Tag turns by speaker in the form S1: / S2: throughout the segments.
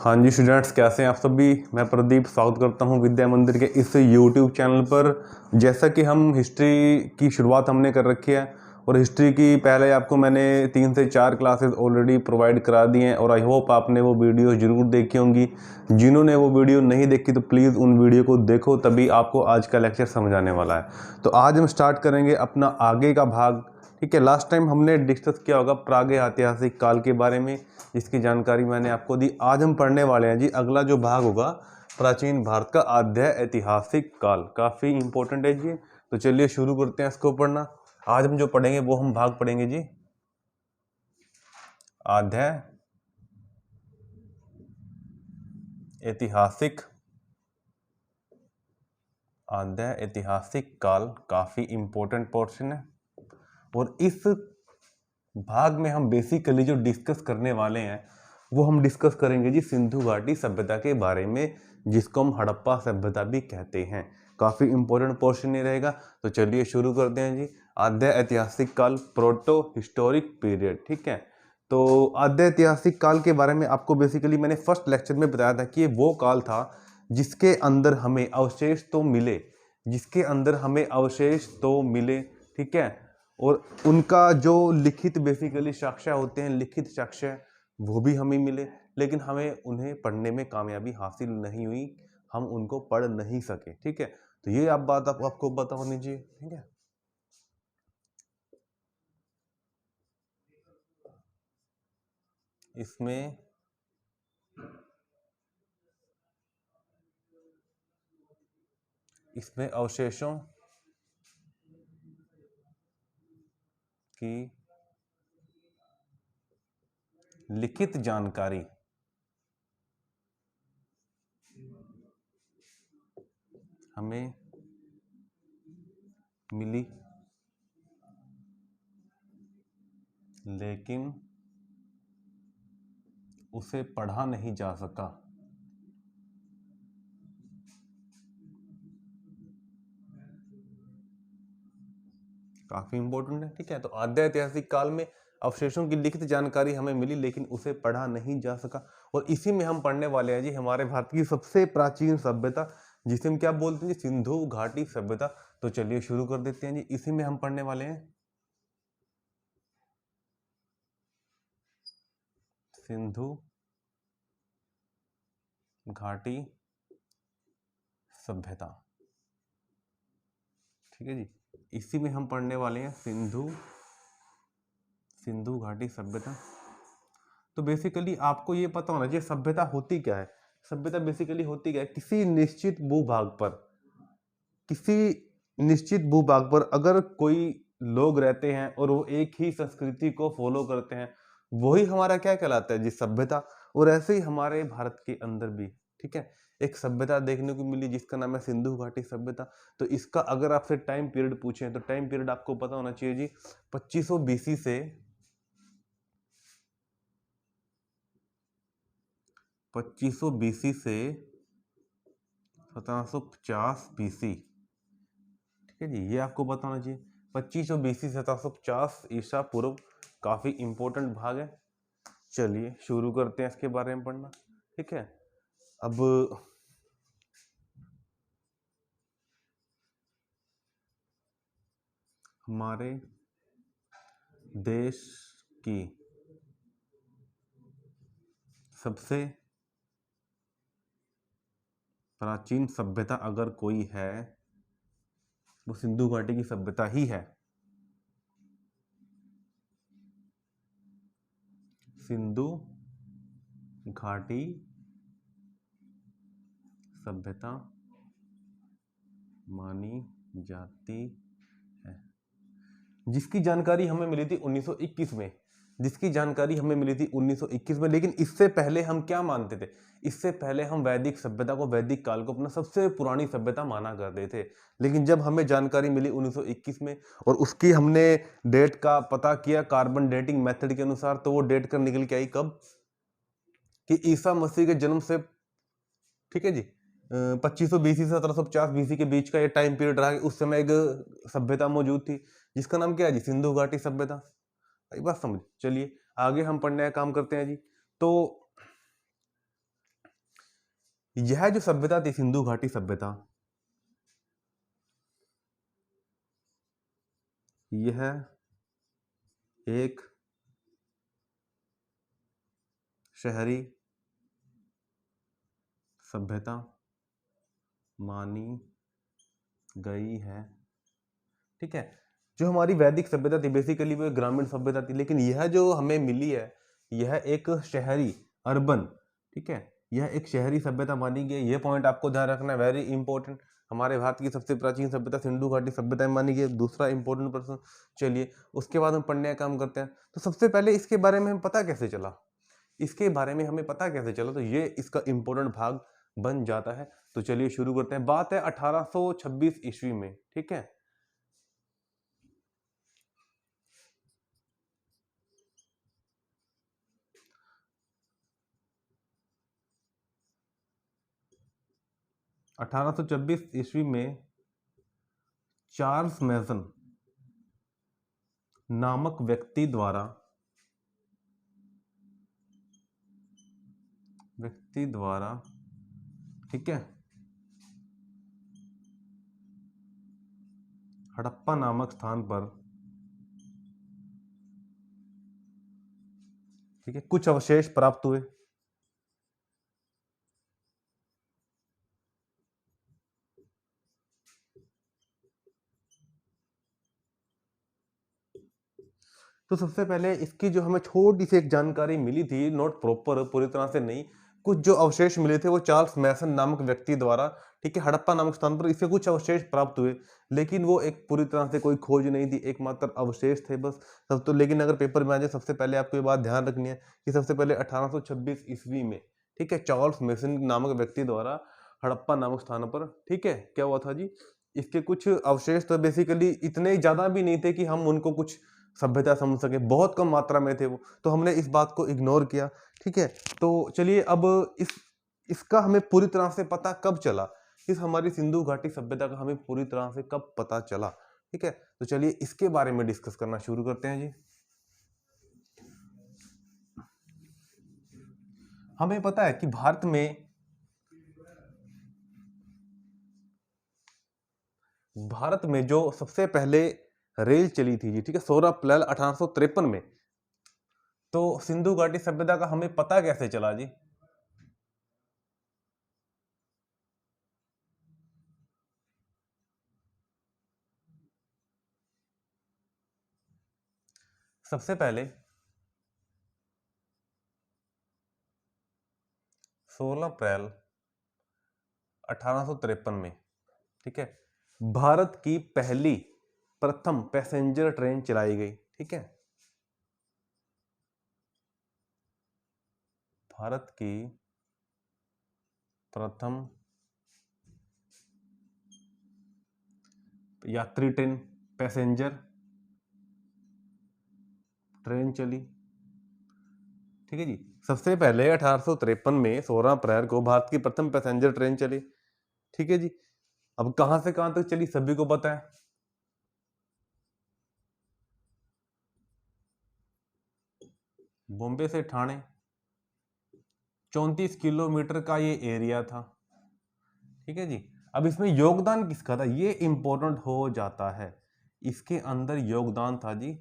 S1: हाँ जी स्टूडेंट्स, कैसे हैं आप सभी। मैं प्रदीप स्वागत करता हूं विद्या मंदिर के इस यूट्यूब चैनल पर। जैसा कि हम हिस्ट्री की शुरुआत हमने कर रखी है और हिस्ट्री की पहले आपको मैंने 3 से 4 क्लासेस ऑलरेडी प्रोवाइड करा दिए हैं और आई होप आपने वो वीडियो ज़रूर देखी होंगी। जिन्होंने वो वीडियो नहीं देखी तो प्लीज़ उन वीडियो को देखो, तभी आपको आज का लेक्चर समझ आने वाला है। तो आज हम स्टार्ट करेंगे अपना आगे का भाग। ठीक है, लास्ट टाइम हमने डिस्कस किया होगा प्रागैतिहासिक काल के बारे में, जिसकी जानकारी मैंने आपको दी। आज हम पढ़ने वाले हैं जी अगला जो भाग होगा, प्राचीन भारत का अध्याय ऐतिहासिक काल। काफ़ी इंपॉर्टेंट है जी। तो चलिए शुरू करते हैं इसको पढ़ना। आज हम जो पढ़ेंगे वो हम भाग पढ़ेंगे जी अध्याय ऐतिहासिक। अध्याय ऐतिहासिक काल काफ़ी इंपॉर्टेंट पोर्शन है और इस भाग में हम बेसिकली जो डिस्कस करने वाले हैं वो हम डिस्कस करेंगे जी सिंधु घाटी सभ्यता के बारे में, जिसको हम हड़प्पा सभ्यता भी कहते हैं। काफ़ी इंपॉर्टेंट पोर्शन ही रहेगा। तो चलिए शुरू करते हैं जी। अध्याय ऐतिहासिक काल, प्रोटो हिस्टोरिक पीरियड। ठीक है, तो अध्याय ऐतिहासिक काल के बारे में आपको बेसिकली मैंने फर्स्ट लेक्चर में बताया था कि ये वो काल था जिसके अंदर हमें अवशेष तो मिले, जिसके अंदर हमें अवशेष तो मिले। ठीक है, और उनका जो लिखित बेसिकली साक्ष्य होते हैं, लिखित साक्ष्य वो भी हमें मिले, लेकिन हमें उन्हें पढ़ने में कामयाबी हासिल नहीं हुई, हम उनको पढ़ नहीं सके। ठीक है, तो ये आप बात आपको पता होनी चाहिए। ठीक है, इसमें अवशेषों की लिखित जानकारी हमें मिली, लेकिन उसे पढ़ा नहीं जा सका। काफी इंपॉर्टेंट है। ठीक है, तो अध्याय ऐतिहासिक काल में अवशेषों की लिखित जानकारी हमें मिली लेकिन उसे पढ़ा नहीं जा सका। और इसी में हम पढ़ने वाले हैं जी हमारे भारत की सबसे प्राचीन सभ्यता, जिसे हम क्या बोलते हैं जी, सिंधु घाटी सभ्यता। तो चलिए शुरू कर देते हैं जी। इसी में हम पढ़ने वाले हैं सिंधु घाटी सभ्यता। ठीक है जी, इसी में हम पढ़ने वाले हैं सिंधु घाटी सभ्यता। तो बेसिकली आपको ये पता होना चाहिए सभ्यता होती क्या है। सभ्यता बेसिकली होती क्या है, किसी निश्चित भूभाग पर, किसी निश्चित भूभाग पर अगर कोई लोग रहते हैं और वो एक ही संस्कृति को फॉलो करते हैं, वही हमारा क्या कहलाता है जी, सभ्यता। और ऐसे ही हमारे भारत के अंदर भी, ठीक है, एक सभ्यता देखने को मिली जिसका नाम है सिंधु घाटी सभ्यता। तो इसका अगर आपसे टाइम पीरियड पूछें तो टाइम पीरियड आपको पता होना चाहिए जी 2500 बीसी से 2500 बीसी से 1750 बीसी। ठीक है जी, ये आपको पता होना चाहिए। 2500 बीसी से 1750 ईसा पूर्व। काफी इंपॉर्टेंट भाग है। चलिए शुरू करते हैं इसके बारे में पढ़ना। ठीक है, अब हमारे देश की सबसे प्राचीन सभ्यता अगर कोई है वो सिंधु घाटी की सभ्यता ही है। सिंधु घाटी सभ्यता मानी जाती है, जिसकी जानकारी हमें मिली थी 1921 में। जिसकी जानकारी हमें मिली थी 1921 में। लेकिन इससे पहले हम क्या मानते थे, इससे पहले हम वैदिक सभ्यता को, वैदिक काल को अपना सबसे पुरानी सभ्यता माना करते थे। लेकिन जब हमें जानकारी मिली 1921 में और उसकी हमने डेट का पता किया कार्बन डेटिंग मेथड के अनुसार, तो वो डेट कर निकल के आई कब, कि ईसा मसीह के जन्म से, ठीक है जी, 2500 बीसी से 1750 बीसी के बीच का ये टाइम पीरियड रहा। उस समय एक सभ्यता मौजूद थी जिसका नाम क्या है जी, सिंधु घाटी सभ्यता। एक बात समझ। चलिए आगे हम पढ़ने का काम करते हैं जी। तो यह जो सभ्यता थी सिंधु घाटी सभ्यता, यह एक शहरी सभ्यता मानी गई है। ठीक है, जो हमारी वैदिक सभ्यता थी बेसिकली वो एक ग्रामीण सभ्यता थी, लेकिन यह जो हमें मिली है यह एक शहरी अर्बन, ठीक है, यह एक शहरी सभ्यता मानी गई। ये पॉइंट आपको ध्यान रखना है, वेरी इंपॉर्टेंट। हमारे भारत की सबसे प्राचीन सभ्यता सिंधु घाटी सभ्यता मानी गई, दूसरा इंपॉर्टेंट प्रश्न। चलिए उसके बाद हम पढ़ने का काम करते हैं। तो सबसे पहले इसके बारे में हमें पता कैसे चला, इसके बारे में हमें पता कैसे चला, तो ये इसका इंपॉर्टेंट भाग बन जाता है। तो चलिए शुरू करते हैं। बात है 1826 ईस्वी में, ठीक है। अठारह सौ छब्बीस ईस्वी में चार्ल्स मैसन नामक व्यक्ति द्वारा ठीक है, हड़प्पा नामक स्थान पर, ठीक है, कुछ अवशेष प्राप्त हुए। तो सबसे पहले इसकी जो हमें छोटी सी एक जानकारी मिली थी, नॉट प्रॉपर, पूरी तरह से नहीं, कुछ जो अवशेष मिले थे वो चार्ल्स मैसन नामक व्यक्ति द्वारा, ठीक है, हड़प्पा नामक स्थान पर इसके कुछ अवशेष प्राप्त हुए, लेकिन वो एक पूरी तरह से कोई खोज नहीं थी, एकमात्र अवशेष थे बस सब। तो लेकिन अगर पेपर में आ जाए, सबसे पहले आपको ये बात ध्यान रखनी है कि सबसे पहले 1826 ईस्वी में, ठीक है, चार्ल्स मैसन नामक व्यक्ति द्वारा हड़प्पा नामक स्थान पर, ठीक है, क्या हुआ था जी, इसके कुछ अवशेष तो बेसिकली इतने ज्यादा भी नहीं थे कि हम उनको कुछ सभ्यता समझ सके, बहुत कम मात्रा में थे वो, तो हमने इस बात को इग्नोर किया। ठीक है, तो चलिए अब इसका हमें पूरी तरह से पता कब चला, इस हमारी सिंधु घाटी सभ्यता का हमें पूरी तरह से कब पता चला। ठीक है, तो चलिए इसके बारे में डिस्कस करना शुरू करते हैं जी। हमें पता है कि भारत में जो सबसे पहले रेल चली थी जी, ठीक है, 16 अप्रैल 1853 में। तो सिंधु घाटी सभ्यता का हमें पता कैसे चला जी? सबसे पहले 16 अप्रैल 1853 में, ठीक है, भारत की पहली प्रथम पैसेंजर ट्रेन चलाई गई। ठीक है, भारत की प्रथम यात्री ट्रेन, पैसेंजर ट्रेन चली। ठीक है जी, सबसे पहले 1853 में 16 अप्रैल को भारत की प्रथम पैसेंजर ट्रेन चली। ठीक है जी, अब कहां से कहां तक चली सभी को पता है, बॉम्बे से ठाणे 34 किलोमीटर का ये एरिया था। ठीक है जी, अब इसमें योगदान किसका था ये इंपॉर्टेंट हो जाता है। इसके अंदर योगदान था जी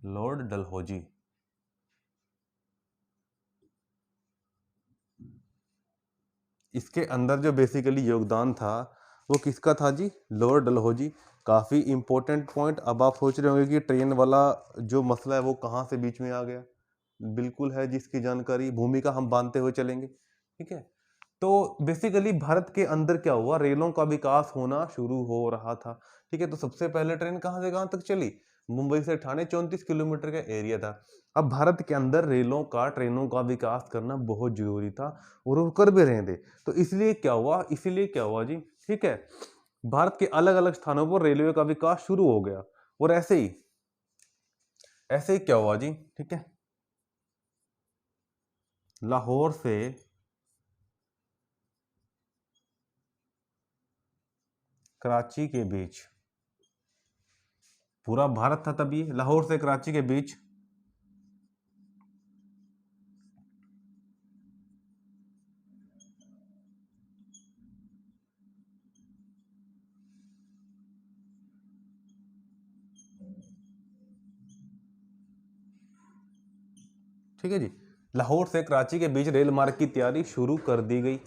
S1: लॉर्ड डलहौजी। इसके अंदर जो बेसिकली योगदान था वो किसका था जी? लॉर्ड डलहौजी। काफी इंपॉर्टेंट पॉइंट। अब आप सोच रहे होंगे कि ट्रेन वाला जो मसला है वो कहाँ से बीच में आ गया। बिल्कुल है, जिसकी जानकारी भूमिका हम बांधते हुए चलेंगे। ठीक है, तो बेसिकली भारत के अंदर क्या हुआ, रेलों का विकास होना शुरू हो रहा था। ठीक है, तो सबसे पहले ट्रेन कहां से कहां तक चली? मुंबई से ठाणे 34 किलोमीटर का एरिया था। अब भारत के अंदर रेलों का, ट्रेनों का विकास करना बहुत जरूरी था और वो कर भी रहे थे। तो इसलिए क्या हुआ जी, ठीक है, भारत के अलग अलग स्थानों पर रेलवे का विकास शुरू हो गया। और ऐसे ही क्या हुआ जी, ठीक है, लाहौर से कराची के बीच, पूरा भारत था तभी, लाहौर से कराची के बीच ठीक है जी। लाहौर से कराची के बीच रेल मार्ग की तैयारी शुरू कर दी गई।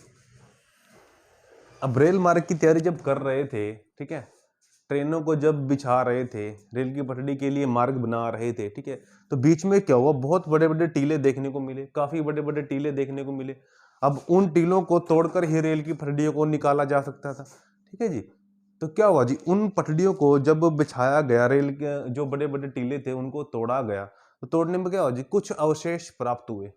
S1: अब रेल मार्ग की तैयारी जब कर रहे थे, ठीक है, ट्रेनों को जब बिछा रहे थे, रेल की पटरी के लिए मार्ग बना रहे थे, ठीक है, तो बीच में क्या हुआ, बहुत बड़े बड़े टीले देखने को मिले, काफी बड़े बड़े टीले देखने को मिले। अब उन टीलों को तोड़कर ही रेल की पटरियों को निकाला जा सकता था, ठीक है जी। तो क्या हुआ जी, उन पटरियों को जब बिछाया गया, रेल के जो बड़े बड़े टीले थे उनको तोड़ा गया, तो तोड़ने में क्या हुआ जी, कुछ अवशेष प्राप्त हुए।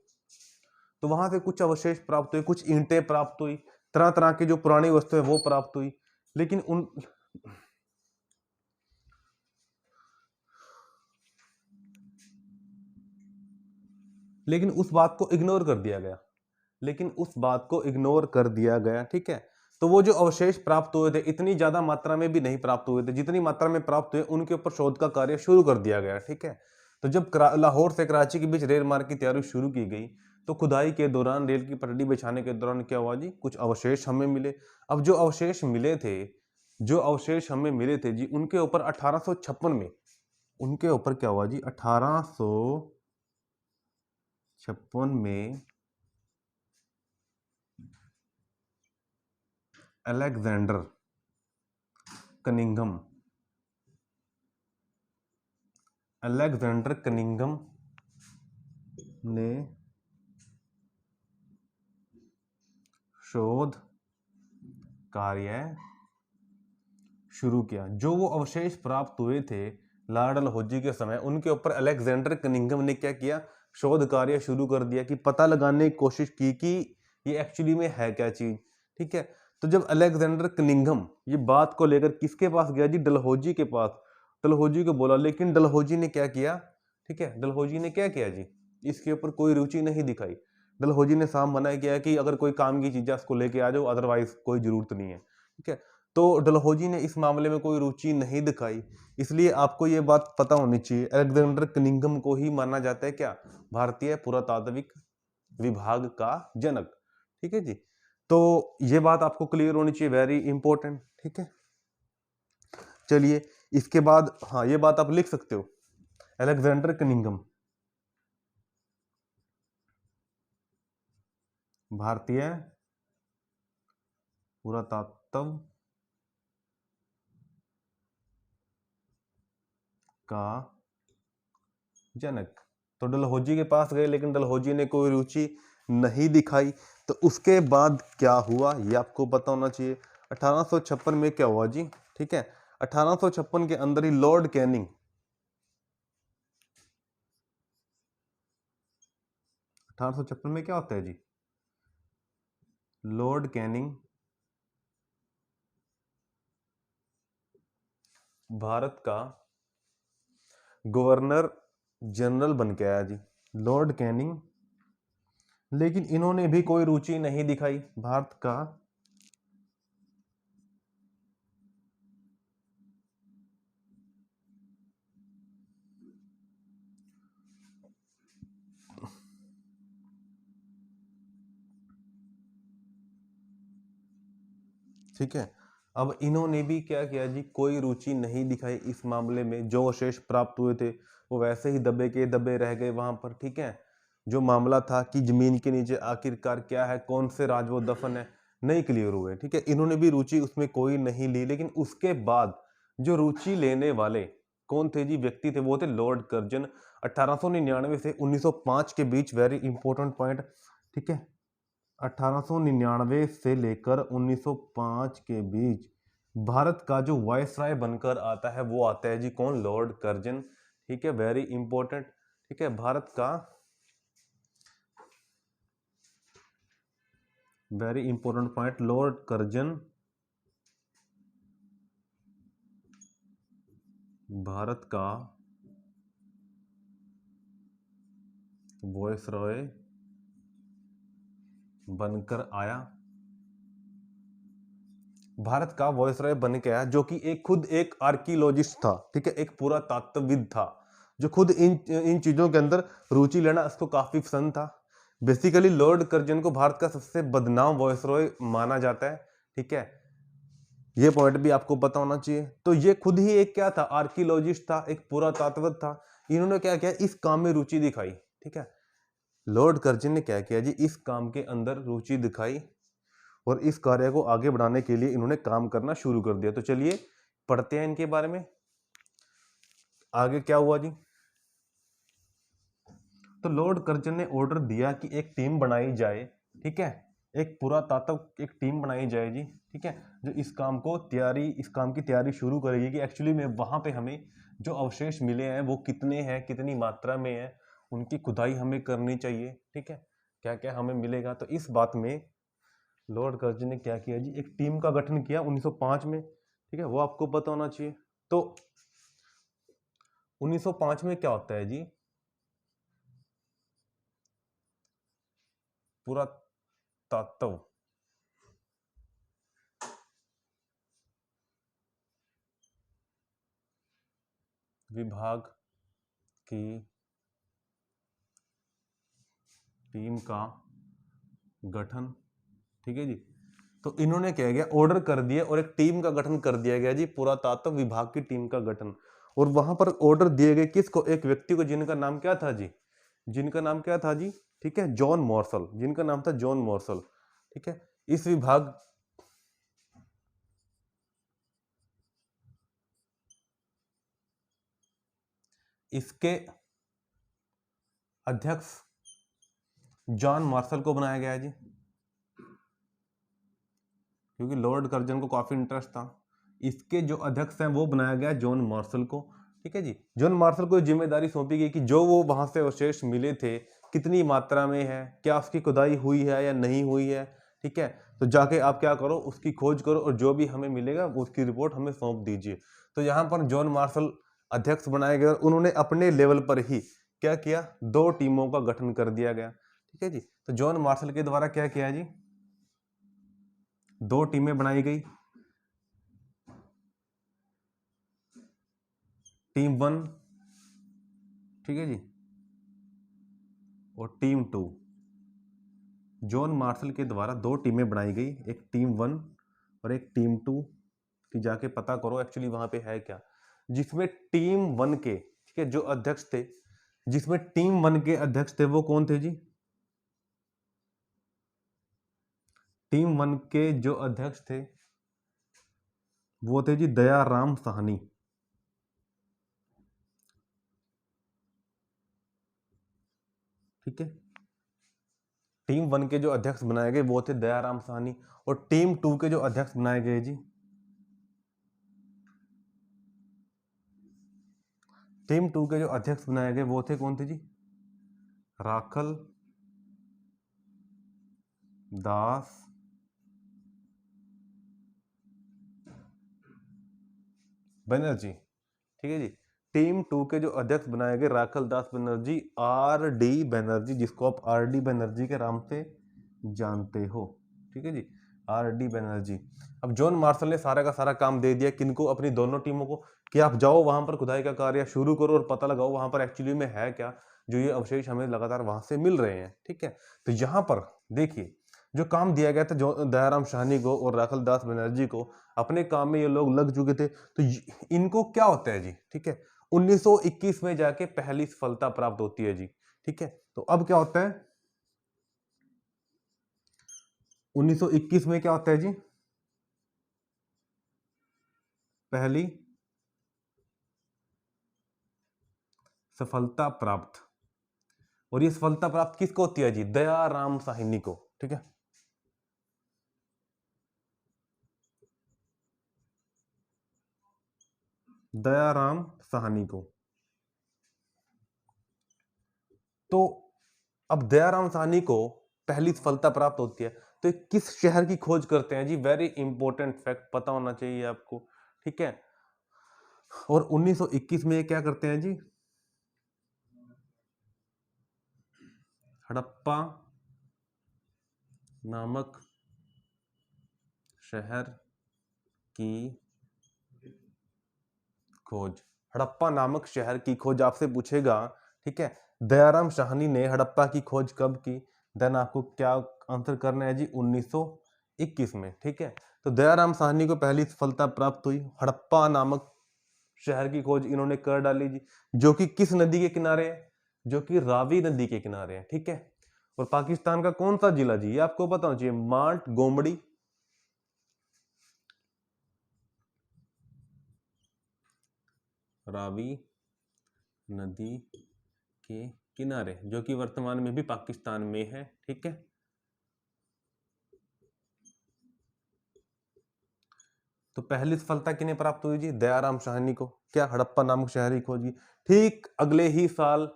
S1: तो वहां से कुछ अवशेष प्राप्त हुए, कुछ ईंटें प्राप्त हुई, तरह तरह की जो पुरानी वस्तुएं वो प्राप्त हुई। लेकिन उस बात को इग्नोर कर दिया गया, ठीक है। तो वो जो अवशेष प्राप्त हुए थे, इतनी ज्यादा मात्रा में भी नहीं प्राप्त हुए थे, जितनी मात्रा में प्राप्त हुए उनके ऊपर शोध का कार्य शुरू कर दिया गया, ठीक है। तो जब लाहौर से कराची के बीच रेल मार्ग की तैयारी शुरू की गई, तो खुदाई के दौरान, रेल की पटरी बिछाने के दौरान क्या हुआ जी, कुछ अवशेष हमें मिले। अब जो अवशेष हमें मिले थे जी, उनके ऊपर 1856 में, उनके ऊपर क्या हुआ जी, 1856 में अलेक्जेंडर कनिंघम ने शोध कार्य शुरू किया। जो वो अवशेष प्राप्त हुए थे लॉर्ड डलहौजी के समय, उनके ऊपर अलेक्जेंडर कनिंघम ने क्या किया, शोध कार्य शुरू कर दिया, कि पता लगाने की कोशिश की कि ये एक्चुअली में है क्या चीज, ठीक है। तो जब अलेक्जेंडर कनिंघम ये बात को लेकर किसके पास गया जी, डलहौजी के पास, डलहौजी को बोला, लेकिन डलहौजी ने क्या किया, ठीक है, डलहौजी ने क्या किया जी, इसके ऊपर कोई रुचि नहीं दिखाई। डलहौजी ने साफ मना किया कि अगर कोई काम की चीज है उसको लेके आ जाओ, अदरवाइज कोई जरूरत नहीं है, ठीक है। तो डलहौजी ने इस मामले में कोई रुचि नहीं दिखाई। इसलिए आपको ये बात पता होनी चाहिए, अलेक्जेंडर कनिंघम को ही माना जाता है क्या, भारतीय पुरातात्विक विभाग का जनक, ठीक है जी। तो ये बात आपको क्लियर होनी चाहिए, वेरी इंपॉर्टेंट, ठीक है। चलिए इसके बाद, हाँ ये बात आप लिख सकते हो, अलेक्जेंडर कनिंघम भारतीय पुरातत्व का जनक। तो डलहौजी के पास गए, लेकिन डलहौजी ने कोई रुचि नहीं दिखाई। तो उसके बाद क्या हुआ ये आपको पता होना चाहिए। 1856 में क्या हुआ जी, ठीक है, 1856 के अंदर ही लॉर्ड कैनिंग, 1856 में क्या होता है जी, लॉर्ड कैनिंग भारत का गवर्नर जनरल बन के आया जी, लॉर्ड कैनिंग। लेकिन इन्होंने भी कोई रुचि नहीं दिखाई, भारत का ठीक है। अब इन्होंने भी क्या किया जी, कोई रुचि नहीं दिखाई इस मामले में। जो अवशेष प्राप्त हुए थे वो वैसे ही दबे के दबे रह गए वहां पर, ठीक है। जो मामला था कि जमीन के नीचे आखिरकार क्या है, कौन से राज वो दफन है, नहीं क्लियर हुए, ठीक है। इन्होंने भी रुचि उसमें कोई नहीं ली। लेकिन उसके बाद जो रुचि लेने वाले कौन थे जी, व्यक्ति थे, वो थे लॉर्ड कर्जन। 1899 से 1905 के बीच, वेरी इंपॉर्टेंट पॉइंट, ठीक है, 1899 से लेकर 1905 के बीच भारत का जो वायसराय बनकर आता है वो आता है जी कौन, लॉर्ड कर्जन, ठीक है, वेरी इंपॉर्टेंट, ठीक है। भारत का very important point, Lord Curzon Bharat का वायसराय बनकर आया, भारत का वॉइसरॉय बन के आया, जो कि खुद एक आर्कियोलॉजिस्ट था, ठीक है, एक पुरातत्वविद था, जो खुद इन चीजों के अंदर रुचि लेना उसको काफी पसंद था। बेसिकली लॉर्ड कर्जन को भारत का सबसे बदनाम वॉइसरॉय माना जाता है, ठीक है, ये पॉइंट भी आपको पता होना चाहिए। तो ये खुद ही एक क्या था, आर्कियोलॉजिस्ट था, एक पुरातत्वविद था। इन्होंने क्या किया, इस काम में रुचि दिखाई, ठीक है। लॉर्ड कर्जन ने क्या किया जी, इस काम के अंदर रुचि दिखाई और इस कार्य को आगे बढ़ाने के लिए इन्होंने काम करना शुरू कर दिया। तो चलिए पढ़ते हैं इनके बारे में, आगे क्या हुआ जी। तो लॉर्ड कर्जन ने ऑर्डर दिया कि एक टीम बनाई जाए, ठीक है, एक पुरातात्व एक टीम बनाई जाए जी, ठीक है, जो इस काम की तैयारी शुरू करेगी कि एक्चुअली में वहां पे हमें जो अवशेष मिले हैं वो कितने हैं, कितनी मात्रा में है, उनकी खुदाई हमें करनी चाहिए, ठीक है, क्या क्या हमें मिलेगा। तो इस बात में लॉर्ड कर्जन ने क्या किया जी, एक टीम का गठन किया 1905 में, ठीक है, वो आपको पता होना चाहिए। तो 1905 में क्या होता है जी, पुरातत्व विभाग की टीम का गठन, ठीक है जी। तो इन्होंने क्या किया, ऑर्डर कर दिया और एक टीम का गठन कर दिया गया जी, पुरातत्व विभाग की टीम का गठन। और वहां पर ऑर्डर दिए गए किसको, एक व्यक्ति को, जिनका नाम क्या था जी, जिनका नाम क्या था जी, ठीक है, जॉन मॉर्सल, जिनका नाम था जॉन मॉर्सल, ठीक है। इस विभाग इसके अध्यक्ष जॉन मार्शल को बनाया गया जी, क्योंकि लॉर्ड कर्जन को काफी इंटरेस्ट था। इसके जो अध्यक्ष हैं वो बनाया गया जॉन मार्शल को, ठीक है जी। जॉन मार्शल को जिम्मेदारी सौंपी गई कि जो वो वहां से अवशेष मिले थे कितनी मात्रा में है, क्या उसकी खुदाई हुई है या नहीं हुई है, ठीक है, तो जाके आप क्या करो, उसकी खोज करो और जो भी हमें मिलेगा उसकी रिपोर्ट हमें सौंप दीजिए। तो यहाँ पर जॉन मार्शल अध्यक्ष बनाए गए और उन्होंने अपने लेवल पर ही क्या किया, 2 टीमों का गठन कर दिया गया, ठीक है जी। तो जॉन मार्शल के द्वारा क्या किया जी, 2 टीमें बनाई गई, टीम 1, ठीक है जी, और टीम 2। जॉन मार्शल के द्वारा 2 टीमें बनाई गई, एक टीम 1 और एक टीम 2 कि जाके पता करो एक्चुअली वहां पे है क्या। जिसमें टीम 1 के, ठीक है, जो अध्यक्ष थे, जिसमें टीम 1 के अध्यक्ष थे वो कौन थे जी, टीम 1 के जो अध्यक्ष थे वो थे जी दयाराम साहनी, ठीक है। टीम 1 के जो अध्यक्ष बनाए गए वो थे दयाराम साहनी और टीम 2 के जो अध्यक्ष बनाए गए जी, टीम 2 के जो अध्यक्ष बनाए गए वो थे कौन थे जी, राखल दास बनर्जी, ठीक है जी। टीम 2 के जो अध्यक्ष बनाए गए राखल दास बनर्जी, आर डी बनर्जी, जिसको आप आर डी बनर्जी के नाम से जानते हो, ठीक है जी, आर डी बनर्जी। अब जॉन मार्शल ने सारा का सारा काम दे दिया किनको, अपनी दोनों टीमों को, कि आप जाओ वहां पर खुदाई का कार्य शुरू करो और पता लगाओ वहां पर एक्चुअली में है क्या, जो ये अवशेष हमें लगातार वहां से मिल रहे हैं, ठीक है। तो यहाँ पर देखिए जो काम दिया गया था जो दयाराम साहनी को और राखल दास बनर्जी को, अपने काम में ये लोग लग चुके थे। तो इनको क्या होता है जी, ठीक है, 1921 में जाके पहली सफलता प्राप्त होती है जी, ठीक है। तो अब क्या होता है 1921 में, क्या होता है जी, पहली सफलता प्राप्त, और ये सफलता प्राप्त किसको होती है जी, दयाराम साहनी को, ठीक है। दयाराम साहनी को। तो अब दयाराम साहनी को पहली सफलता प्राप्त होती है, तो ये किस शहर की खोज करते हैं जी, वेरी इंपॉर्टेंट फैक्ट पता होना चाहिए आपको, ठीक है। और 1921 में ये क्या करते हैं जी, हड़प्पा नामक शहर की खोज, हड़प्पा नामक शहर की खोज आपसे पूछेगा, ठीक है। दयाराम साहनी ने हड़प्पा की खोज कब की, देन आपको क्या आंसर करना है जी, 1921 में, ठीक है। तो दयाराम साहनी को पहली सफलता प्राप्त हुई, हड़प्पा नामक शहर की खोज इन्होंने कर डाली जी, जो कि किस नदी के किनारे है, जो कि रावी नदी के किनारे है, ठीक है। और पाकिस्तान का कौन सा जिला जी, ये आपको पता होना चाहिए, माल्ट गोमड़ी, रावी नदी के किनारे, जो कि वर्तमान में भी पाकिस्तान में है। ठीक है, तो पहली सफलता किन्हें प्राप्त हुई जी? दयाराम साहनी को। क्या? हड़प्पा नामक शहर की खोज की। ठीक अगले ही साल,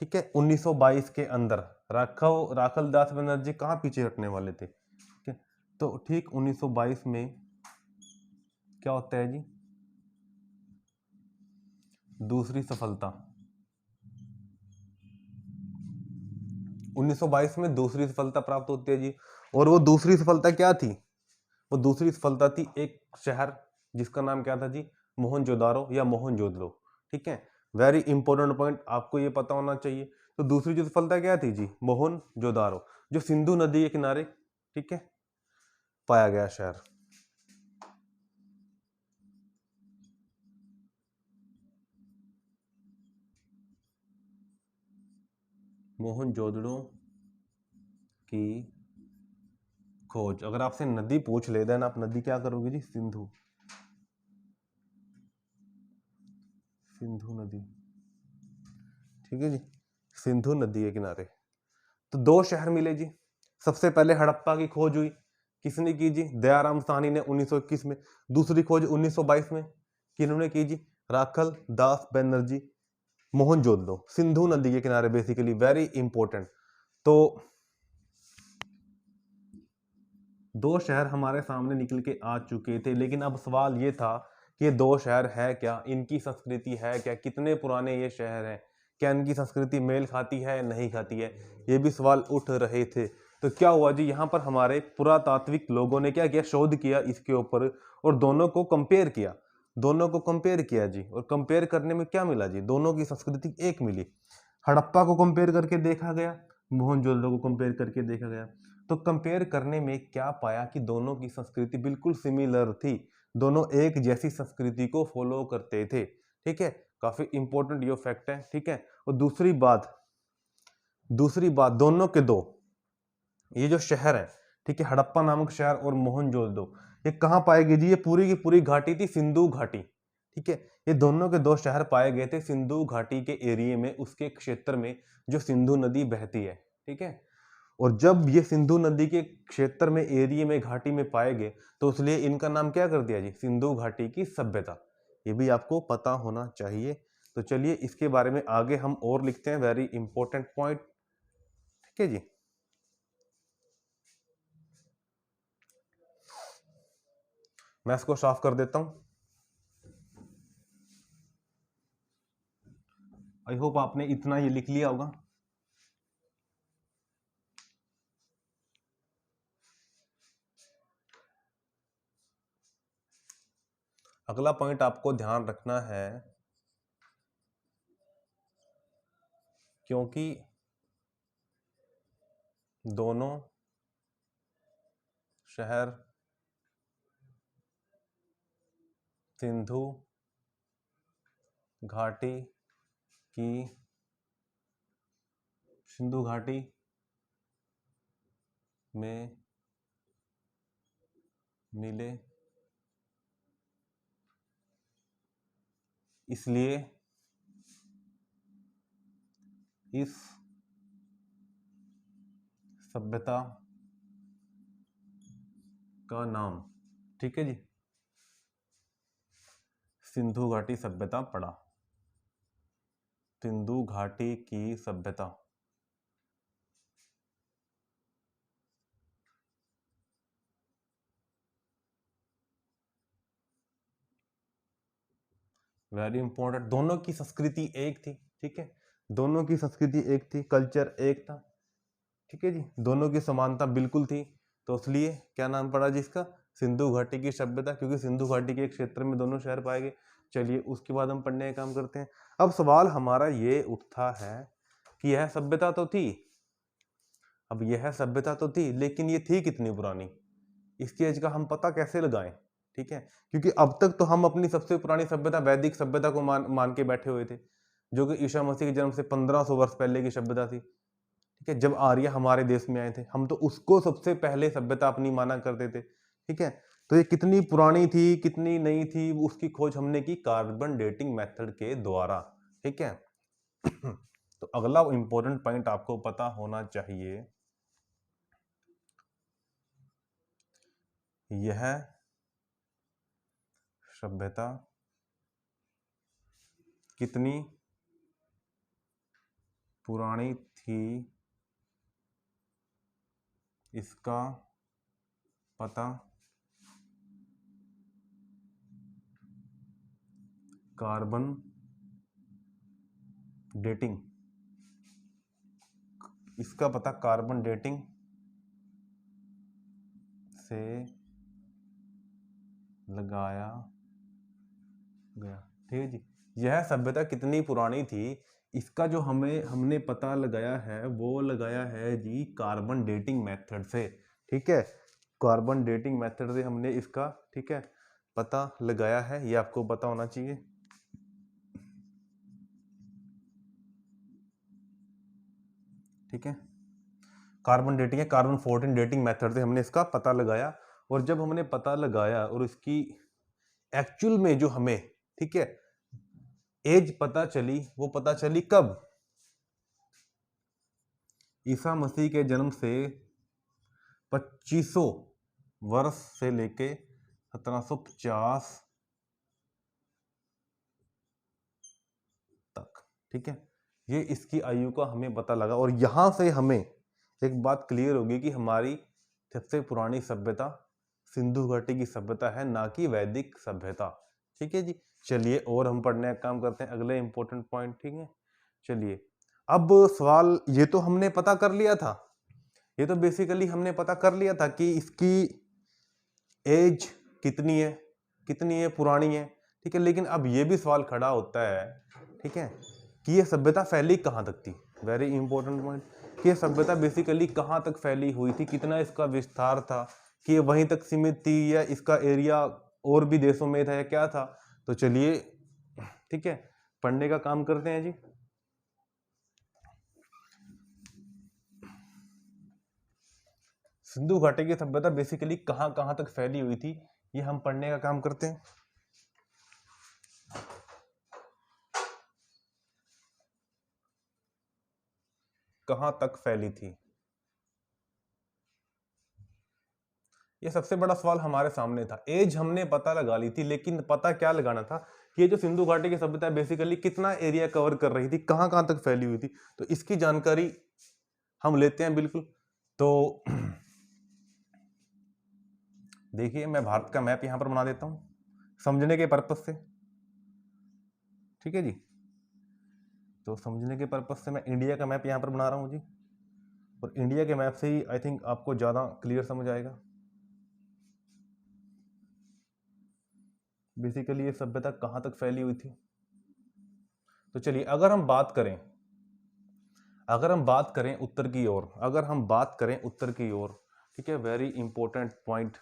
S1: ठीक है, 1922 के अंदर राखल दास बनर्जी कहाँ पीछे हटने वाले थे? ठीक है, तो ठीक 1922 में क्या होता है जी? दूसरी सफलता, 1922 में दूसरी सफलता प्राप्त होती है जी। और वो दूसरी सफलता क्या थी? वो दूसरी सफलता थी एक शहर जिसका नाम क्या था जी? मोहनजोदारो या मोहनजोदड़ो। ठीक है, वेरी इंपॉर्टेंट पॉइंट, आपको ये पता होना चाहिए। तो दूसरी जो सफलता क्या थी जी? मोहनजोदारो, जो सिंधु नदी के किनारे, ठीक है, पाया गया शहर। मोहनजोदड़ो की खोज, अगर आपसे नदी पूछ ले देन आप नदी क्या करोगे जी? सिंधु, सिंधु नदी। ठीक है जी, सिंधु नदी के किनारे। तो दो शहर मिले जी। सबसे पहले हड़प्पा की खोज हुई, किसने की जी? दयाराम साहनी ने 1921 में। दूसरी खोज 1922 में किन्होंने की जी? राखल दास बनर्जी, मोहनजोदड़ो, सिंधु नदी के किनारे, बेसिकली वेरी इंपॉर्टेंट। तो दो शहर हमारे सामने निकल के आ चुके थे, लेकिन अब सवाल ये था कि ये दो शहर है क्या, इनकी संस्कृति है क्या, कितने पुराने ये शहर हैं, क्या इनकी संस्कृति मेल खाती है नहीं खाती है, ये भी सवाल उठ रहे थे। तो क्या हुआ जी, यहाँ पर हमारे पुरातात्विक लोगों ने क्या किया? शोध किया इसके ऊपर और दोनों को कंपेयर किया, दोनों को कंपेयर किया जी। और कंपेयर करने में क्या मिला जी? दोनों की संस्कृति एक मिली। हड़प्पा को कंपेयर करके देखा गया, मोहनजोदड़ो को कंपेयर करके देखा गया। तो कंपेयर करने में क्या पाया कि दोनों की संस्कृति बिल्कुल सिमिलर थी, दोनों एक जैसी संस्कृति को फॉलो करते थे। ठीक है, काफी इंपॉर्टेंट ये फैक्ट है। ठीक है, और दूसरी बात दोनों के दो ये जो शहर है, ठीक है, हड़प्पा नामक शहर और मोहनजोदड़ो, ये कहाँ पाए गए जी? ये पूरी की पूरी घाटी थी, सिंधु घाटी। ठीक है, ये दोनों के दो शहर पाए गए थे सिंधु घाटी के एरिया में, उसके क्षेत्र में जो सिंधु नदी बहती है। ठीक है, और जब ये सिंधु नदी के क्षेत्र में, एरिया में, घाटी में पाए गए, तो इसलिए इनका नाम क्या कर दिया जी? सिंधु घाटी की सभ्यता। ये भी आपको पता होना चाहिए। तो चलिए इसके बारे में आगे हम और लिखते हैं, वेरी इंपॉर्टेंट पॉइंट। ठीक है जी, मैं इसको साफ कर देता हूं। आई होप आपने इतना ये लिख लिया होगा। अगला पॉइंट आपको ध्यान रखना है, क्योंकि दोनों शहर सिंधु घाटी की सिंधु घाटी में मिले, इसलिए इस सभ्यता का नाम, ठीक है जी, सिंधु घाटी सभ्यता पड़ा। सिंधु घाटी की सभ्यता। वेरी इंपॉर्टेंट, दोनों की संस्कृति एक थी। ठीक है, दोनों की संस्कृति एक थी, कल्चर एक था। ठीक है जी, दोनों की समानता बिल्कुल थी। तो इसलिए क्या नाम पड़ा जी इसका? सिंधु घाटी की सभ्यता, क्योंकि सिंधु घाटी के एक क्षेत्र में दोनों शहर पाए गए। चलिए उसके बाद हम पढ़ने का काम करते हैं। अब सवाल हमारा ये उठता है कि यह सभ्यता तो थी, अब यह सभ्यता तो थी, लेकिन ये थी कितनी पुरानी, इसकी एज का हम पता कैसे लगाएं? ठीक है, क्योंकि अब तक तो हम अपनी सबसे पुरानी सभ्यता वैदिक सभ्यता को मान के बैठे हुए थे, जो कि ईसा मसीह के जन्म से 1500 वर्ष पहले की सभ्यता थी। ठीक है, जब आर्य हमारे देश में आए थे हम तो उसको सबसे पहले सभ्यता अपनी माना करते थे। ठीक है, तो ये कितनी पुरानी थी कितनी नई थी उसकी खोज हमने की कार्बन डेटिंग मेथड के द्वारा। ठीक है तो अगला इंपॉर्टेंट पॉइंट आपको पता होना चाहिए, यह सभ्यता कितनी पुरानी थी इसका पता कार्बन डेटिंग, इसका पता कार्बन डेटिंग से लगाया गया। ठीक है जी, यह सभ्यता कितनी पुरानी थी इसका जो हमने पता लगाया है वो लगाया है जी कार्बन डेटिंग मेथड से। ठीक है, कार्बन डेटिंग मेथड से हमने इसका, ठीक है, पता लगाया है, ये आपको पता होना चाहिए। ठीक है, कार्बन डेटिंग है, कार्बन 14 डेटिंग मेथड से हमने इसका पता लगाया। और जब हमने पता लगाया और इसकी एक्चुअल में जो हमें, ठीक है, एज पता चली, वो पता चली कब? ईसा मसीह के जन्म से 2500 वर्ष से लेके 1750 तक। ठीक है, ये इसकी आयु का हमें पता लगा। और यहां से हमें एक बात क्लियर होगी कि हमारी सबसे पुरानी सभ्यता सिंधु घाटी की सभ्यता है, ना कि वैदिक सभ्यता। ठीक है जी, चलिए और हम पढ़ने का काम करते हैं अगले इंपॉर्टेंट पॉइंट। ठीक है, चलिए अब सवाल, ये तो हमने पता कर लिया था, ये तो बेसिकली हमने पता कर लिया था कि इसकी एज कितनी है, पुरानी है। ठीक है, लेकिन अब ये भी सवाल खड़ा होता है, ठीक है, कि ये सभ्यता फैली कहाँ तक थी। वेरी इंपॉर्टेंट पॉइंट, कि ये सभ्यता बेसिकली कहाँ तक फैली हुई थी, कितना इसका विस्तार था, कि ये वहीं तक सीमित थी या इसका एरिया और भी देशों में था या क्या था। तो चलिए, ठीक है, पढ़ने का काम करते हैं जी। सिंधु घाटी की सभ्यता बेसिकली कहाँ कहाँ तक फैली हुई थी, ये हम पढ़ने का काम करते हैं। कहाँ तक फैली थी, ये सबसे बड़ा सवाल हमारे सामने था। एज हमने पता लगा ली थी, लेकिन पता क्या लगाना था कि ये जो सिंधु घाटी की सभ्यता बेसिकली कितना एरिया कवर कर रही थी, कहाँ कहाँ तक फैली हुई थी, तो इसकी जानकारी हम लेते हैं बिल्कुल। तो देखिए, मैं भारत का मैप यहां पर बना देता हूं समझने के पर्पज से। ठीक है जी, तो समझने के पर्पज से मैं इंडिया का मैप यहां पर बना रहा हूं जी, और इंडिया के मैप से ही आई थिंक आपको ज़्यादा क्लियर समझ आएगा। बेसिकली ये सभ्यता कहाँ तक फैली हुई थी। तो चलिए, अगर हम बात करें उत्तर की ओर, ठीक है, वेरी इंपॉर्टेंट पॉइंट,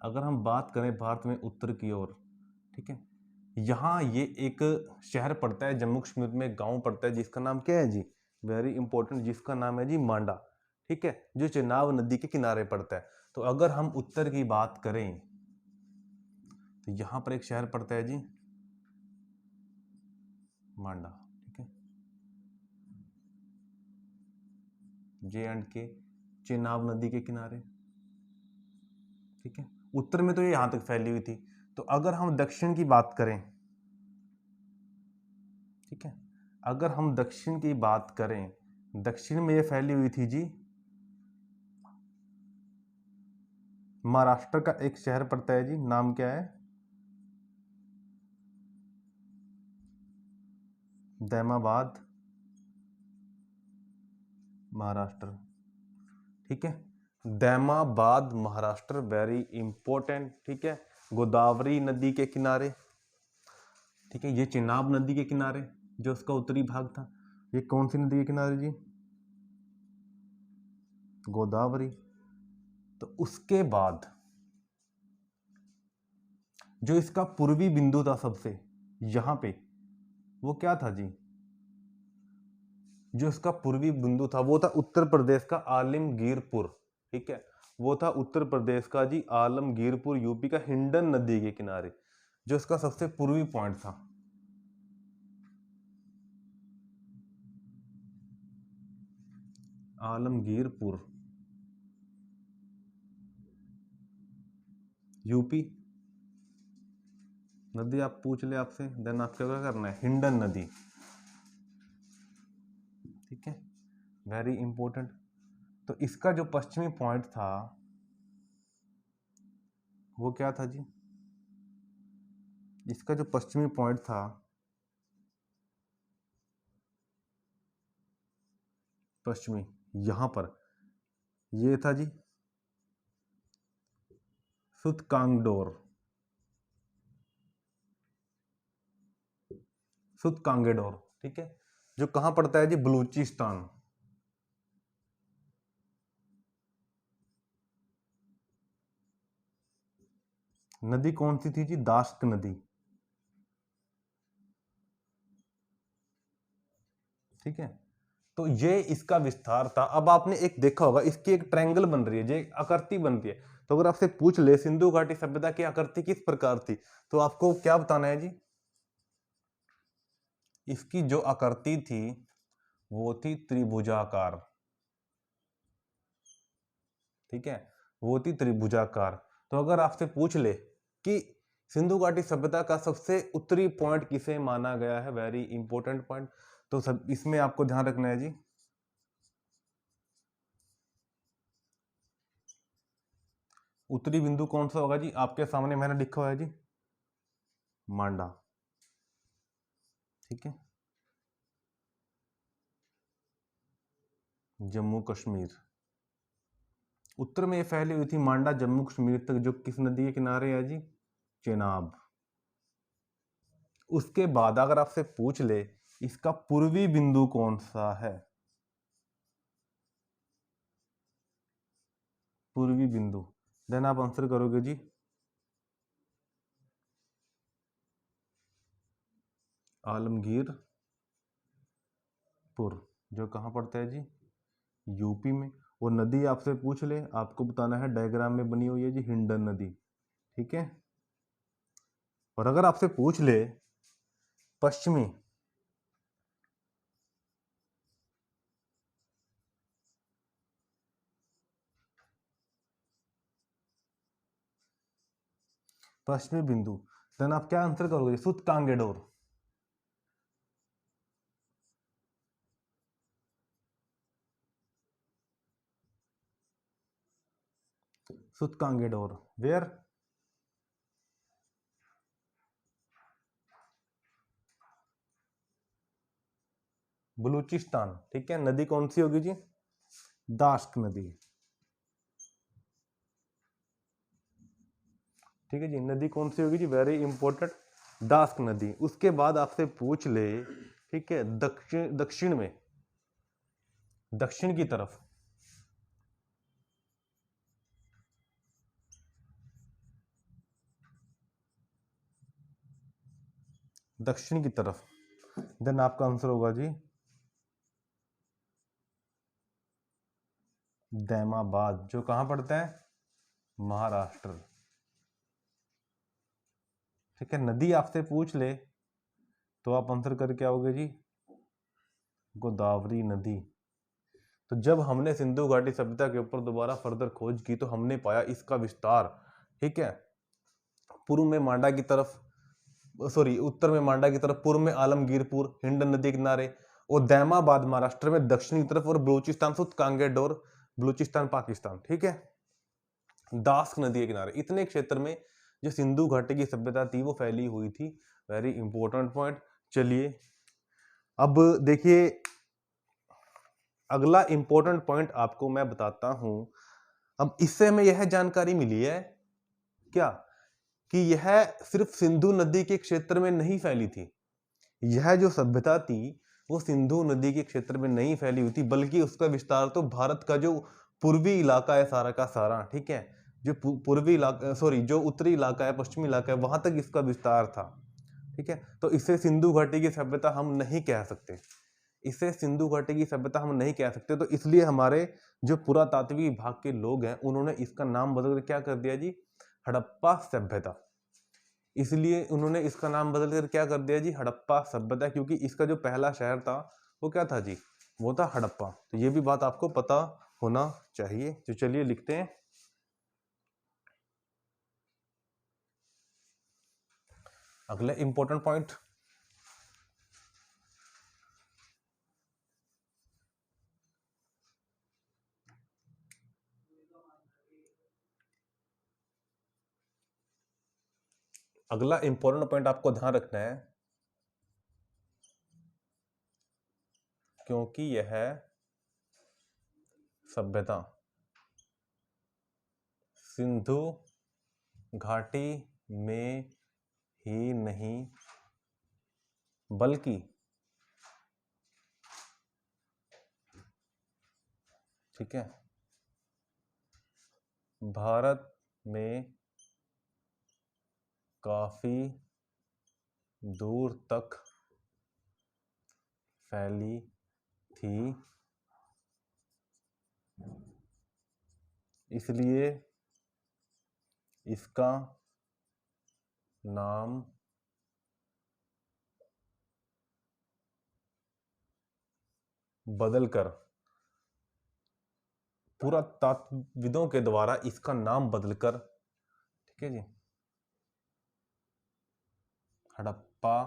S1: अगर हम बात करें भारत में उत्तर की ओर, ठीक है, यहाँ ये एक शहर पड़ता है, जम्मू कश्मीर में गांव पड़ता है जिसका नाम क्या है जी, वेरी इंपॉर्टेंट, जिसका नाम है जी मांडा। ठीक है, जो चेनाब नदी के किनारे पड़ता है। तो अगर हम उत्तर की बात करें तो यहाँ पर एक शहर पड़ता है जी मांडा। ठीक है, J&K, चेनाब नदी के किनारे। ठीक है, उत्तर में तो ये यहाँ तक फैली हुई थी। तो अगर हम दक्षिण की बात करें, ठीक है, अगर हम दक्षिण की बात करें, दक्षिण में ये फैली हुई थी जी, महाराष्ट्र का एक शहर पड़ता है जी, नाम क्या है, दैमाबाद, महाराष्ट्र। ठीक है, दैमाबाद महाराष्ट्र, वेरी इंपॉर्टेंट। ठीक है, गोदावरी नदी के किनारे। ठीक है, ये चेनाब नदी के किनारे जो उसका उत्तरी भाग था। ये कौन सी नदी के किनारे जी, गोदावरी। तो उसके बाद जो इसका पूर्वी बिंदु था सबसे, यहाँ पे, वो क्या था जी, जो इसका पूर्वी बिंदु था वो था उत्तर प्रदेश का आलमगीरपुर, ठीक है, वो था उत्तर प्रदेश का जी आलमगीरपुर, यूपी का हिंडन नदी के किनारे, जो इसका सबसे पूर्वी पॉइंट था। आलमगीरपुर, यूपी। नदी आप पूछ ले आपसे, देन आपको क्या करना है, हिंडन नदी, ठीक है, वेरी इंपॉर्टेंट। तो इसका जो पश्चिमी पॉइंट था वो क्या था जी, इसका जो पश्चिमी पॉइंट था पश्चिमी, यहां पर ये था जी सुतकांगडोर, सुतकांगेडोर, ठीक है, जो कहां पड़ता है जी, बलूचिस्तान। नदी कौन सी थी जी, दाश्क नदी, ठीक है। तो ये इसका विस्तार था। अब आपने एक देखा होगा, इसकी एक ट्रायंगल बन रही है, जो एक आकृति बन रही है। तो अगर आपसे पूछ ले सिंधु घाटी सभ्यता की आकृति किस प्रकार थी, तो आपको क्या बताना है जी, इसकी जो आकृति थी वो थी त्रिभुजाकार, ठीक है, वो थी त्रिभुजाकार। तो अगर आपसे पूछ ले कि सिंधु घाटी सभ्यता का सबसे उत्तरी पॉइंट किसे माना गया है, वेरी इंपॉर्टेंट पॉइंट, तो सब इसमें आपको ध्यान रखना है जी, उत्तरी बिंदु कौन सा होगा जी, आपके सामने मैंने लिखा हुआ है जी, मांडा, ठीक है, जम्मू कश्मीर। उत्तर में ये फैली हुई थी मांडा जम्मू कश्मीर तक, जो किस नदी के किनारे है जी, चेनाब। उसके बाद अगर आपसे पूछ ले इसका पूर्वी बिंदु कौन सा है, पूर्वी बिंदु, देन आप आंसर करोगे जी आलमगीरपुर, जो कहाँ पड़ता है जी, यूपी में। और नदी आपसे पूछ ले, आपको बताना है, डायग्राम में बनी हुई है जी, हिंडन नदी, ठीक है। और अगर आपसे पूछ ले पश्चिमी, पश्चिमी बिंदु, देन आप क्या आंसर करोगे, सुतकांगेडोर, सुतकांगेडोर, वेयर, बलूचिस्तान, ठीक है। नदी कौन सी होगी जी, दाश्क नदी, ठीक है जी। नदी कौन सी होगी जी, वेरी इंपॉर्टेंट, दाश्क नदी। उसके बाद आपसे पूछ ले, ठीक है, दक्षिण दक्षिण में, दक्षिण की तरफ, दक्षिण की तरफ, देन आपका आंसर होगा जी दैमाबाद, जो कहां पड़ता है, महाराष्ट्र, ठीक है। नदी आपसे पूछ ले तो आप आंसर करके आओगे जी गोदावरी नदी। तो जब हमने सिंधु घाटी सभ्यता के ऊपर दोबारा फर्दर खोज की तो हमने पाया इसका विस्तार, ठीक है, पूर्व में मांडा की तरफ, सॉरी उत्तर में मांडा की तरफ, पूर्व में आलमगीरपुर हिंडन नदी किनारे, और दैमाबाद महाराष्ट्र में दक्षिणी तरफ, और बलूचिस्तान सुत कांगेडोर बलूचिस्तान पाकिस्तान, ठीक है, दास्क नदी के किनारे। इतने क्षेत्र में जो सिंधु घाटी की सभ्यता थी वो फैली हुई थी, वेरी इंपॉर्टेंट पॉइंट। चलिए अब देखिए अगला इंपॉर्टेंट पॉइंट आपको मैं बताता हूं। अब इससे हमें यह जानकारी मिली है क्या, कि यह सिर्फ सिंधु नदी के क्षेत्र में नहीं फैली थी, यह जो सभ्यता थी वो सिंधु नदी के क्षेत्र में नहीं फैली हुई थी, बल्कि उसका विस्तार तो भारत का जो पूर्वी इलाका है सारा का सारा, ठीक है, जो पूर्वी इलाका, सॉरी जो उत्तरी इलाका है, पश्चिमी इलाका है, वहां तक इसका विस्तार था, ठीक है। तो इससे सिंधु घाटी की सभ्यता हम नहीं कह सकते, इसे सिंधु घाटी की सभ्यता हम नहीं कह सकते, तो इसलिए हमारे जो पुरातात्विक विभाग के लोग हैं उन्होंने इसका नाम बदल कर क्या कर दिया जी, हड़प्पा सभ्यता। इसलिए उन्होंने इसका नाम बदल कर क्या कर दिया जी, हड़प्पा सभ्यता, क्योंकि इसका जो पहला शहर था वो क्या था जी, वो था हड़प्पा। तो ये भी बात आपको पता होना चाहिए। तो चलिए लिखते हैं। अगला इंपॉर्टेंट पॉइंट, अगला इंपॉर्टेंट पॉइंट आपको ध्यान रखना है, क्योंकि यह सभ्यता सिंधु घाटी में ही नहीं बल्कि ठीक है भारत में काफी दूर तक फैली थी, इसलिए इसका नाम बदलकर, पुरातत्वविदों के द्वारा इसका नाम बदलकर, ठीक है जी, हड़प्पा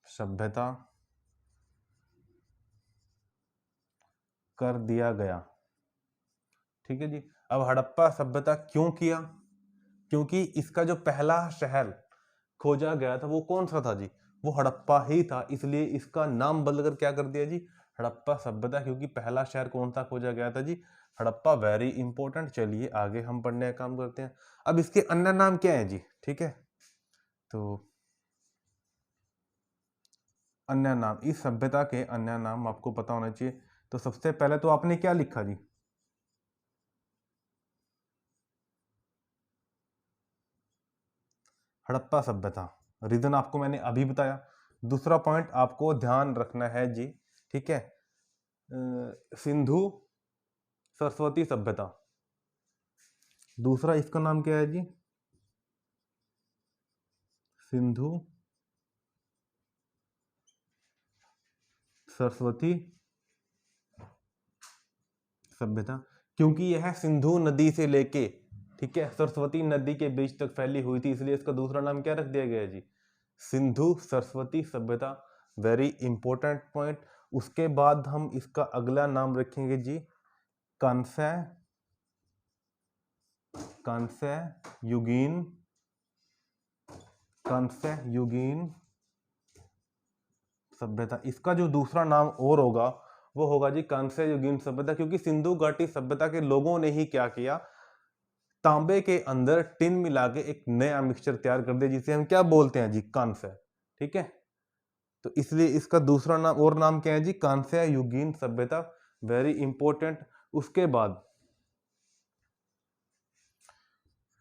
S1: सभ्यता कर दिया गया। ठीक है जी। अब हड़प्पा सभ्यता क्यों किया, क्योंकि इसका जो पहला शहर खोजा गया था वो कौन सा था जी, वो हड़प्पा ही था, इसलिए इसका नाम बदलकर क्या कर दिया जी, हड़प्पा सभ्यता, क्योंकि पहला शहर कौन सा खोजा गया था जी, हड़प्पा। Very important. चलिए आगे हम पढ़ने का काम करते हैं। अब इसके अन्य नाम क्या है जी, ठीक है, तो अन्य नाम, इस सभ्यता के अन्य नाम आपको पता होना चाहिए। तो सबसे पहले तो आपने क्या लिखा जी, हड़प्पा सभ्यता, रीजन आपको मैंने अभी बताया। दूसरा पॉइंट आपको ध्यान रखना है जी, ठीक है, सिंधु सरस्वती सभ्यता। दूसरा इसका नाम क्या है जी, सिंधु सरस्वती सभ्यता, क्योंकि यह सिंधु नदी से लेके, ठीक है, सरस्वती नदी के बीच तक फैली हुई थी, इसलिए इसका दूसरा नाम क्या रख दिया गया जी, सिंधु सरस्वती सभ्यता। Very important point. उसके बाद हम इसका अगला नाम रखेंगे जी, कांस्य युगीन, कांस्य युगीन सभ्यता। इसका जो दूसरा नाम और होगा वो होगा जी कांस्य युगीन सभ्यता, क्योंकि सिंधु घाटी सभ्यता के लोगों ने ही क्या किया, तांबे के अंदर टिन मिला के एक नया मिक्सचर तैयार कर दिया, जिसे हम क्या बोलते हैं जी, कांस्य। ठीक है, तो इसलिए इसका दूसरा नाम और नाम क्या है जी, कांस्य युगीन सभ्यता। Very important. उसके बाद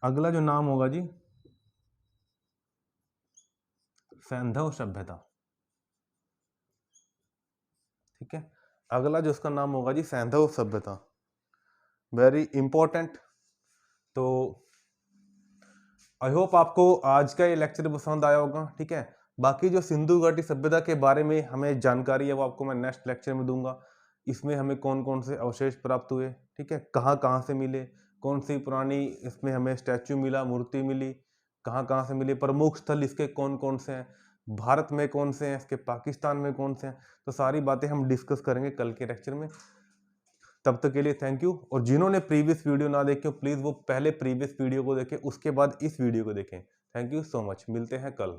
S1: अगला जो नाम होगा जी, सैंधव सभ्यता। ठीक है, अगला जो उसका नाम होगा जी, सैंधव सभ्यता। Very important. तो आई होप आपको आज का ये लेक्चर पसंद आया होगा। ठीक है, बाकी जो सिंधु घाटी सभ्यता के बारे में हमें जानकारी है वो आपको मैं नेक्स्ट लेक्चर में दूंगा। इसमें हमें कौन कौन से अवशेष प्राप्त हुए, ठीक है, कहाँ कहाँ से मिले, कौन सी पुरानी इसमें हमें स्टैचू मिला, मूर्ति मिली, कहाँ कहाँ से मिली, प्रमुख स्थल इसके कौन कौन से हैं, भारत में कौन से हैं, इसके पाकिस्तान में कौन से हैं, तो सारी बातें हम डिस्कस करेंगे कल के लेक्चर में। तब तक के लिए थैंक यू। और जिन्होंने प्रीवियस वीडियो ना देखे हो प्लीज़ वो पहले प्रीवियस वीडियो को देखें, उसके बाद इस वीडियो को देखें। थैंक यू सो मच, मिलते हैं कल।